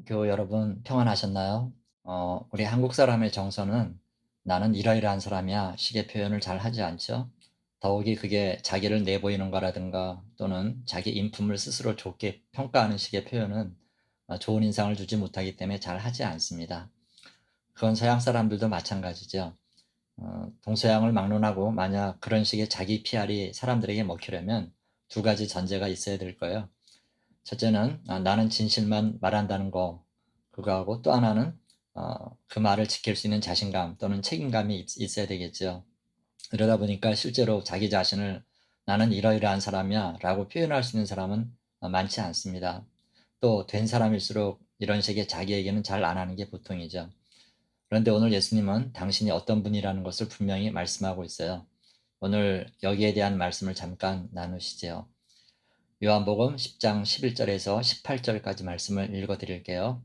교우 여러분 평안하셨나요? 우리 한국 사람의 정서는 나는 이러이러한 사람이야 식의 표현을 잘 하지 않죠. 더욱이 그게 자기를 내보이는 거라든가 또는 자기 인품을 스스로 좋게 평가하는 식의 표현은 좋은 인상을 주지 못하기 때문에 잘 하지 않습니다. 그건 서양 사람들도 마찬가지죠. 동서양을 막론하고 만약 그런 식의 자기 PR이 사람들에게 먹히려면 두 가지 전제가 있어야 될 거예요. 첫째는 나는 진실만 말한다는 거, 그거하고 또 하나는 그 말을 지킬 수 있는 자신감 또는 책임감이 있어야 되겠죠. 그러다 보니까 실제로 자기 자신을 나는 이러이러한 사람이야 라고 표현할 수 있는 사람은 많지 않습니다. 또 된 사람일수록 이런 식의 자기 얘기는 잘 안 하는 게 보통이죠. 그런데 오늘 예수님은 당신이 어떤 분이라는 것을 분명히 말씀하고 있어요. 오늘 여기에 대한 말씀을 잠깐 나누시죠. 요한복음 10장 11절에서 18절까지 말씀을 읽어 드릴게요.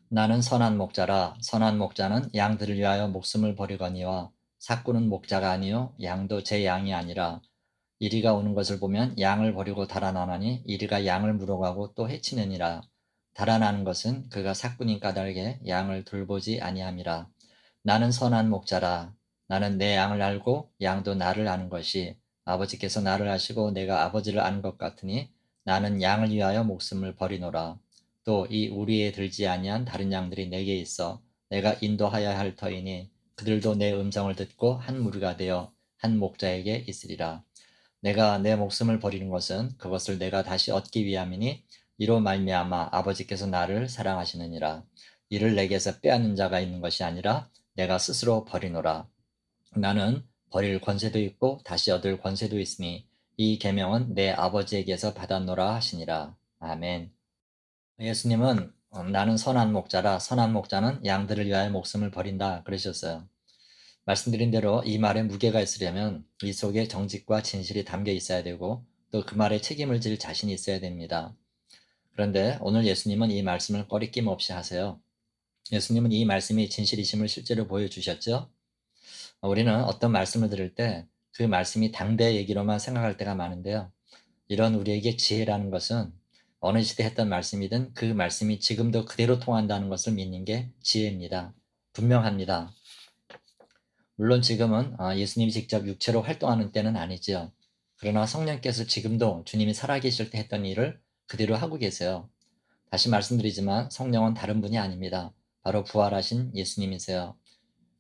나는 선한 목자라. 선한 목자는 양들을 위하여 목숨을 버리거니와 삭구는 목자가 아니요 양도 제 양이 아니라 이리가 오는 것을 보면 양을 버리고 달아나나니 이리가 양을 물어가고 또 해치느니라. 달아나는 것은 그가 삭군인 까닭에 양을 돌보지 아니함이라. 나는 선한 목자라. 나는 내 양을 알고 양도 나를 아는 것이 아버지께서 나를 아시고 내가 아버지를 아는 것 같으니 나는 양을 위하여 목숨을 버리노라. 또 이 우리에 들지 아니한 다른 양들이 내게 있어 내가 인도하여야 할 터이니 그들도 내 음성을 듣고 한 무리가 되어 한 목자에게 있으리라. 내가 내 목숨을 버리는 것은 그것을 내가 다시 얻기 위함이니 이로 말미암아 아버지께서 나를 사랑하시느니라. 이를 내게서 빼앗는 자가 있는 것이 아니라 내가 스스로 버리노라. 나는 버릴 권세도 있고 다시 얻을 권세도 있으니 이 계명은 내 아버지에게서 받았노라 하시니라. 아멘. 예수님은 나는 선한 목자라. 선한 목자는 양들을 위하여 목숨을 버린다 그러셨어요. 말씀드린 대로 이 말에 무게가 있으려면 이 속에 정직과 진실이 담겨 있어야 되고 또 그 말에 책임을 질 자신이 있어야 됩니다. 그런데 오늘 예수님은 이 말씀을 꺼리낌 없이 하세요. 예수님은 이 말씀이 진실이심을 실제로 보여주셨죠. 우리는 어떤 말씀을 들을 때 그 말씀이 당대 얘기로만 생각할 때가 많은데요. 이런 우리에게 지혜라는 것은 어느 시대 했던 말씀이든 그 말씀이 지금도 그대로 통한다는 것을 믿는 게 지혜입니다. 분명합니다. 물론 지금은 예수님이 직접 육체로 활동하는 때는 아니지요. 그러나 성령께서 지금도 주님이 살아계실 때 했던 일을 그대로 하고 계세요. 다시 말씀드리지만 성령은 다른 분이 아닙니다. 바로 부활하신 예수님이세요.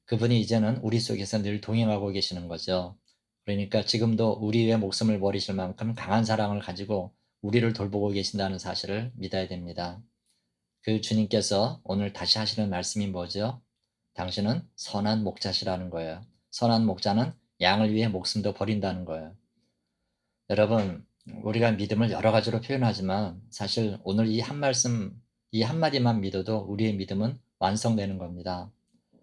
그분이 이제는 우리 속에서 늘 동행하고 계시는 거죠. 그러니까 지금도 우리 의 목숨을 버리실 만큼 강한 사랑을 가지고 우리를 돌보고 계신다는 사실을 믿어야 됩니다. 그 주님께서 오늘 다시 하시는 말씀이 뭐죠? 당신은 선한 목자시라는 거예요. 선한 목자는 양을 위해 목숨도 버린다는 거예요. 여러분, 우리가 믿음을 여러 가지로 표현하지만 사실 오늘 이 한 말씀, 이 한마디만 믿어도 우리의 믿음은 완성되는 겁니다.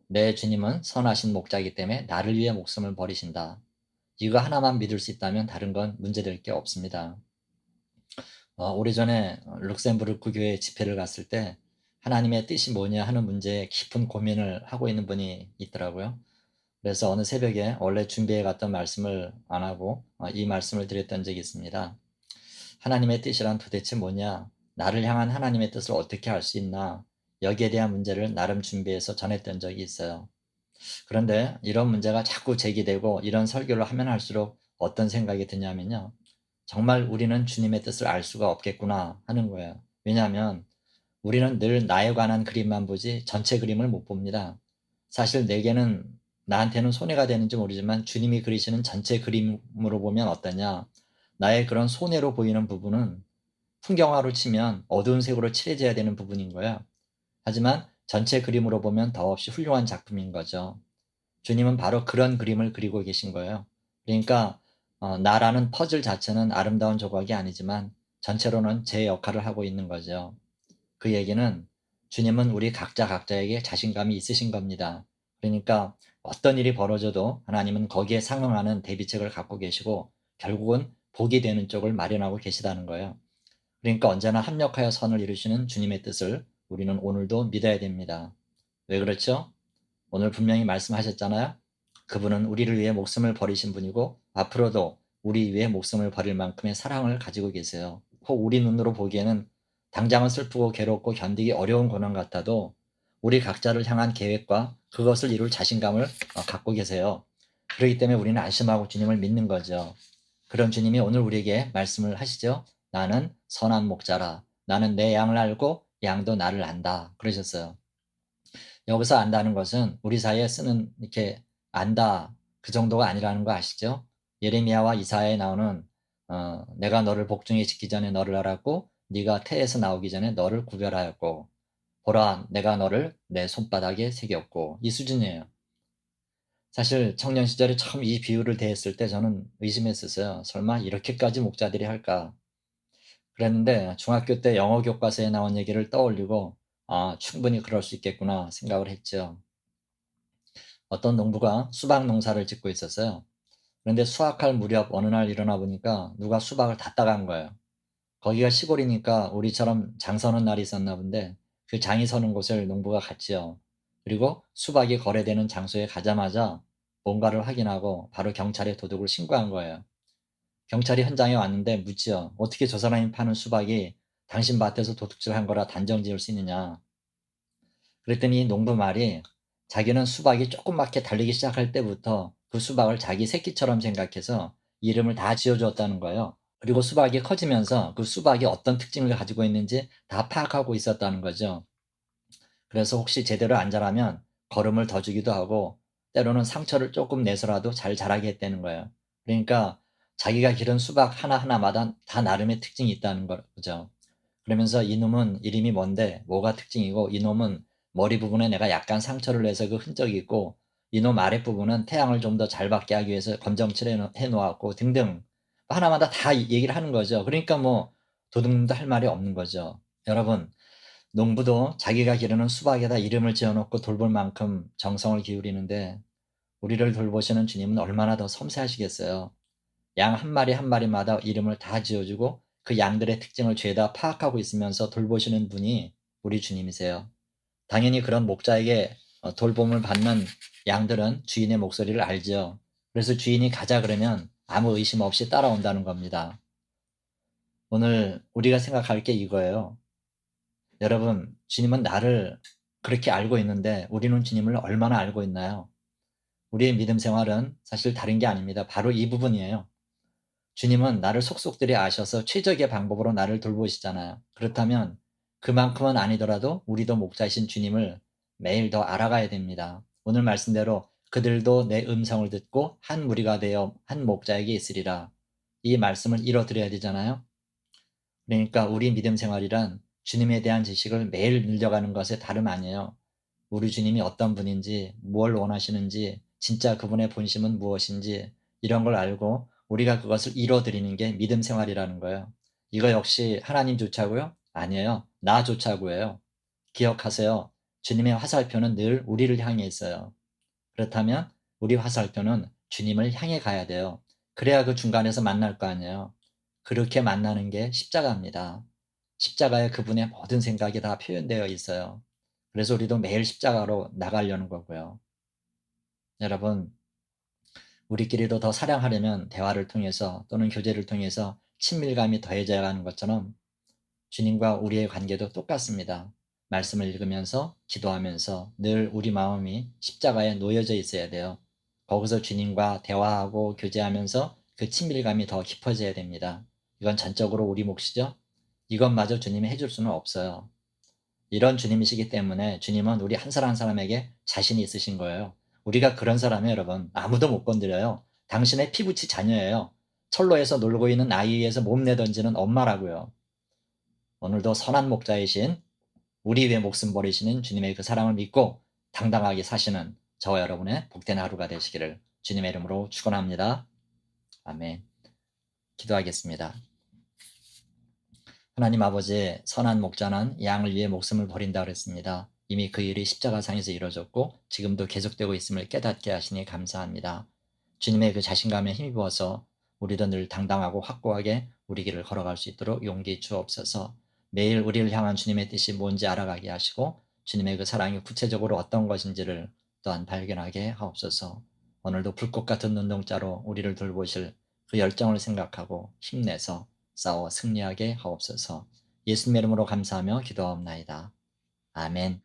내 주님은 선하신 목자이기 때문에 나를 위해 목숨을 버리신다. 이거 하나만 믿을 수 있다면 다른 건 문제될 게 없습니다. 오래전에 룩셈부르크 교회 집회를 갔을 때 하나님의 뜻이 뭐냐 하는 문제에 깊은 고민을 하고 있는 분이 있더라고요. 그래서 어느 새벽에 원래 준비해 갔던 말씀을 안 하고 이 말씀을 드렸던 적이 있습니다. 하나님의 뜻이란 도대체 뭐냐? 나를 향한 하나님의 뜻을 어떻게 알 수 있나? 여기에 대한 문제를 나름 준비해서 전했던 적이 있어요. 그런데 이런 문제가 자꾸 제기되고 이런 설교를 하면 할수록 어떤 생각이 드냐면요. 정말 우리는 주님의 뜻을 알 수가 없겠구나 하는 거예요. 왜냐하면 우리는 늘 나에 관한 그림만 보지 전체 그림을 못 봅니다. 사실 내게는 나한테는 손해가 되는지 모르지만 주님이 그리시는 전체 그림으로 보면 어떠냐? 나의 그런 손해로 보이는 부분은 풍경화로 치면 어두운 색으로 칠해져야 되는 부분인 거예요. 하지만 전체 그림으로 보면 더없이 훌륭한 작품인 거죠. 주님은 바로 그런 그림을 그리고 계신 거예요. 그러니까 나라는 퍼즐 자체는 아름다운 조각이 아니지만 전체로는 제 역할을 하고 있는 거죠. 그 얘기는 주님은 우리 각자 각자에게 자신감이 있으신 겁니다. 그러니까 어떤 일이 벌어져도 하나님은 거기에 상응하는 대비책을 갖고 계시고 결국은 복이 되는 쪽을 마련하고 계시다는 거예요. 그러니까 언제나 합력하여 선을 이루시는 주님의 뜻을 우리는 오늘도 믿어야 됩니다. 왜 그렇죠? 오늘 분명히 말씀하셨잖아요. 그분은 우리를 위해 목숨을 버리신 분이고 앞으로도 우리 위해 목숨을 버릴 만큼의 사랑을 가지고 계세요. 혹 우리 눈으로 보기에는 당장은 슬프고 괴롭고 견디기 어려운 고난 같아도 우리 각자를 향한 계획과 그것을 이룰 자신감을 갖고 계세요. 그렇기 때문에 우리는 안심하고 주님을 믿는 거죠. 그런 주님이 오늘 우리에게 말씀을 하시죠. 나는 선한 목자라. 나는 내 양을 알고 양도 나를 안다. 그러셨어요. 여기서 안다는 것은 우리 사이에 쓰는 이렇게 안다 그 정도가 아니라는 거 아시죠? 예레미야와 이사야에 나오는 내가 너를 복중에 짓기 전에 너를 알았고 네가 태에서 나오기 전에 너를 구별하였고 보라 내가 너를 내 손바닥에 새겼고 이 수준이에요. 사실 청년 시절에 처음 이 비유를 대했을 때 저는 의심했었어요. 설마 이렇게까지 목자들이 할까? 그랬는데 중학교 때 영어 교과서에 나온 얘기를 떠올리고 아, 충분히 그럴 수 있겠구나 생각을 했죠. 어떤 농부가 수박 농사를 짓고 있었어요. 그런데 수확할 무렵 어느 날 일어나 보니까 누가 수박을 다 따간 거예요. 거기가 시골이니까 우리처럼 장 서는 날이 있었나 본데 그 장이 서는 곳을 농부가 갔지요. 그리고 수박이 거래되는 장소에 가자마자 뭔가를 확인하고 바로 경찰에 도둑을 신고한 거예요. 경찰이 현장에 왔는데 묻지요. 어떻게 저 사람이 파는 수박이 당신 밭에서 도둑질한 거라 단정 지을 수 있느냐. 그랬더니 농부 말이 자기는 수박이 조그맣게 달리기 시작할 때부터 그 수박을 자기 새끼처럼 생각해서 이름을 다 지어주었다는 거예요. 그리고 수박이 커지면서 그 수박이 어떤 특징을 가지고 있는지 다 파악하고 있었다는 거죠. 그래서 혹시 제대로 안 자라면 걸음을 더 주기도 하고 때로는 상처를 조금 내서라도 잘 자라게 했다는 거예요. 그러니까 자기가 기른 수박 하나하나마다 다 나름의 특징이 있다는 거죠. 그러면서 이놈은 이름이 뭔데 뭐가 특징이고 이놈은 머리 부분에 내가 약간 상처를 내서 그 흔적이 있고 이놈 아랫부분은 태양을 좀 더 잘 받게 하기 위해서 검정칠 해 놓았고 등등 하나마다 다 얘기를 하는 거죠. 그러니까 뭐 도둑놈도 할 말이 없는 거죠. 여러분 농부도 자기가 기르는 수박에다 이름을 지어 놓고 돌볼 만큼 정성을 기울이는데 우리를 돌보시는 주님은 얼마나 더 섬세하시겠어요. 양 한 마리 한 마리마다 이름을 다 지어주고 그 양들의 특징을 죄다 파악하고 있으면서 돌보시는 분이 우리 주님이세요. 당연히 그런 목자에게 돌봄을 받는 양들은 주인의 목소리를 알죠. 그래서 주인이 가자 그러면 아무 의심 없이 따라온다는 겁니다. 오늘 우리가 생각할 게 이거예요. 여러분, 주님은 나를 그렇게 알고 있는데 우리는 주님을 얼마나 알고 있나요? 우리의 믿음 생활은 사실 다른 게 아닙니다. 바로 이 부분이에요. 주님은 나를 속속들이 아셔서 최적의 방법으로 나를 돌보시잖아요. 그렇다면 그만큼은 아니더라도 우리도 목자이신 주님을 매일 더 알아가야 됩니다. 오늘 말씀대로 그들도 내 음성을 듣고 한 무리가 되어 한 목자에게 있으리라. 이 말씀을 이뤄드려야 되잖아요. 그러니까 우리 믿음 생활이란 주님에 대한 지식을 매일 늘려가는 것에 다름 아니에요. 우리 주님이 어떤 분인지, 무엇을 원하시는지, 진짜 그분의 본심은 무엇인지 이런 걸 알고 우리가 그것을 이뤄드리는 게 믿음 생활이라는 거예요. 이거 역시 하나님 조차고요? 아니에요. 나 조차고예요. 기억하세요. 주님의 화살표는 늘 우리를 향해 있어요. 그렇다면 우리 화살표는 주님을 향해 가야 돼요. 그래야 그 중간에서 만날 거 아니에요. 그렇게 만나는 게 십자가입니다. 십자가에 그분의 모든 생각이 다 표현되어 있어요. 그래서 우리도 매일 십자가로 나가려는 거고요. 여러분, 우리끼리도 더 사랑하려면 대화를 통해서 또는 교제를 통해서 친밀감이 더해져 가는 것처럼 주님과 우리의 관계도 똑같습니다. 말씀을 읽으면서 기도하면서 늘 우리 마음이 십자가에 놓여져 있어야 돼요. 거기서 주님과 대화하고 교제하면서 그 친밀감이 더 깊어져야 됩니다. 이건 전적으로 우리 몫이죠. 이것마저 주님이 해줄 수는 없어요. 이런 주님이시기 때문에 주님은 우리 한 사람 한 사람에게 자신이 있으신 거예요. 우리가 그런 사람이 여러분 아무도 못 건드려요. 당신의 피부치 자녀예요. 철로에서 놀고 있는 아이 위에서 몸 내던지는 엄마라고요. 오늘도 선한 목자이신 우리 위해 목숨 버리시는 주님의 그 사랑을 믿고 당당하게 사시는 저와 여러분의 복된 하루가 되시기를 주님의 이름으로 축원합니다. 아멘. 기도하겠습니다. 하나님 아버지, 선한 목자는 양을 위해 목숨을 버린다 그랬습니다. 이미 그 일이 십자가상에서 이루어졌고 지금도 계속되고 있음을 깨닫게 하시니 감사합니다. 주님의 그 자신감에 힘입어서 우리도 늘 당당하고 확고하게 우리 길을 걸어갈 수 있도록 용기 주옵소서. 매일 우리를 향한 주님의 뜻이 뭔지 알아가게 하시고 주님의 그 사랑이 구체적으로 어떤 것인지를 또한 발견하게 하옵소서. 오늘도 불꽃 같은 눈동자로 우리를 돌보실 그 열정을 생각하고 힘내서 싸워 승리하게 하옵소서. 예수님의 이름으로 감사하며 기도하옵나이다. 아멘.